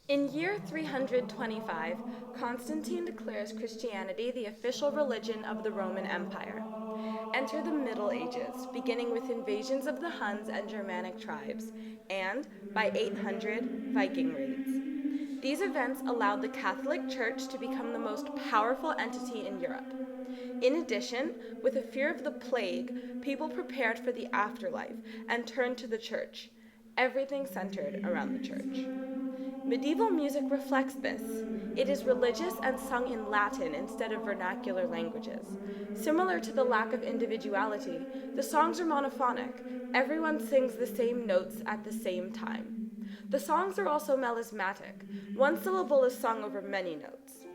In year 325, Constantine declares Christianity the official religion of the Roman Empire. Enter the Middle Ages, beginning with invasions of the Huns and Germanic tribes, and, by 800, Viking raids. These events allowed the Catholic Church to become the most powerful entity in Europe. In addition, with a fear of the plague, people prepared for the afterlife and turned to the church. Everything centered around the church. Medieval music reflects this. It is religious and sung in Latin instead of vernacular languages. Similar to the lack of individuality, the songs are monophonic. Everyone sings the same notes at the same time. The songs are also melismatic. One syllable is sung over many notes.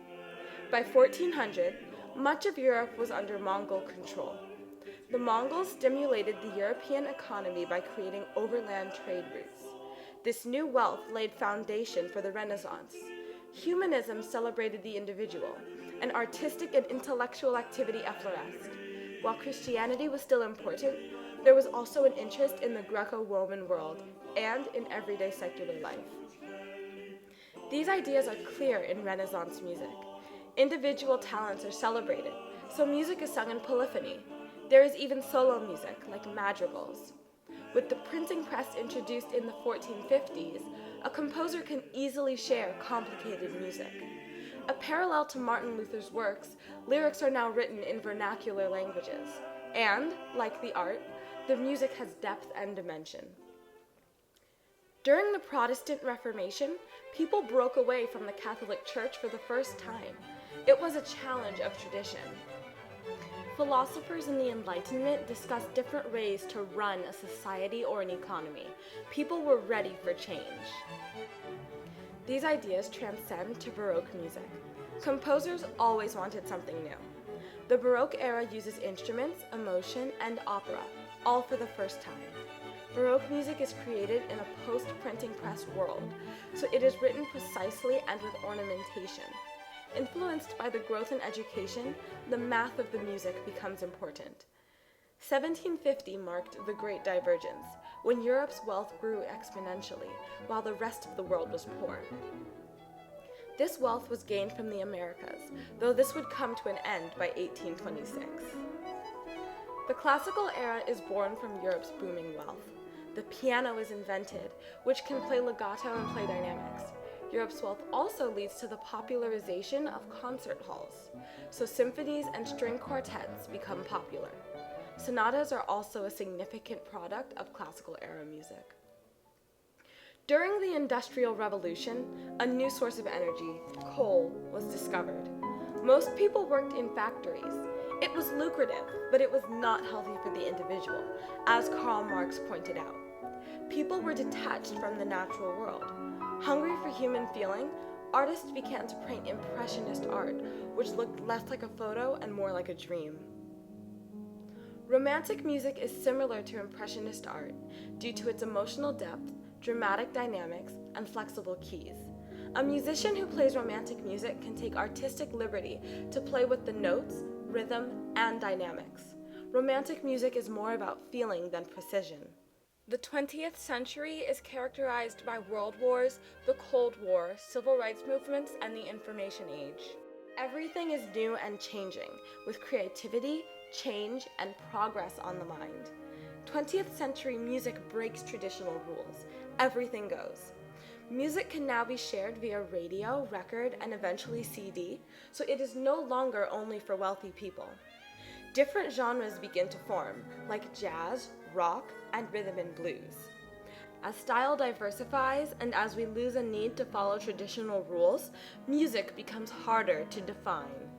By 1400, much of Europe was under Mongol control. The Mongols stimulated the European economy by creating overland trade routes. This new wealth laid foundation for the Renaissance. Humanism celebrated the individual, and artistic and intellectual activity effloresced. While Christianity was still important, there was also an interest in the Greco-Roman world and in everyday secular life. These ideas are clear in Renaissance music. Individual talents are celebrated, so music is sung in polyphony. There is even solo music, like madrigals. With the printing press introduced in the 1450s, a composer can easily share complicated music. A parallel to Martin Luther's works, lyrics are now written in vernacular languages. And, like the art, the music has depth and dimension. During the Protestant Reformation, people broke away from the Catholic Church for the first time. It was a challenge of tradition. Philosophers in the Enlightenment discussed different ways to run a society or an economy. People were ready for change. These ideas transcend to Baroque music. Composers always wanted something new. The Baroque era uses instruments, emotion, and opera, all for the first time. Baroque music is created in a post-printing press world, so it is written precisely and with ornamentation. Influenced by the growth in education, the math of the music becomes important. 1750 marked the Great Divergence, when Europe's wealth grew exponentially, while the rest of the world was poor. This wealth was gained from the Americas, though this would come to an end by 1826. The classical era is born from Europe's booming wealth. The piano is invented, which can play legato and play dynamics. Europe's wealth also leads to the popularization of concert halls, so symphonies and string quartets become popular. Sonatas are also a significant product of classical era music. During the Industrial Revolution, a new source of energy, coal, was discovered. Most people worked in factories. It was lucrative, but it was not healthy for the individual, as Karl Marx pointed out. People were detached from the natural world. Hungry for human feeling, artists began to paint impressionist art, which looked less like a photo and more like a dream. Romantic music is similar to impressionist art due to its emotional depth, dramatic dynamics, and flexible keys. A musician who plays romantic music can take artistic liberty to play with the notes, rhythm, and dynamics. Romantic music is more about feeling than precision. The 20th century is characterized by world wars, the Cold War, civil rights movements, and the information age. Everything is new and changing, with creativity, change, and progress on the mind. 20th century music breaks traditional rules. Everything goes. Music can now be shared via radio, record, and eventually CD, so it is no longer only for wealthy people. Different genres begin to form, like jazz, rock, and rhythm and blues. As style diversifies and as we lose a need to follow traditional rules, music becomes harder to define.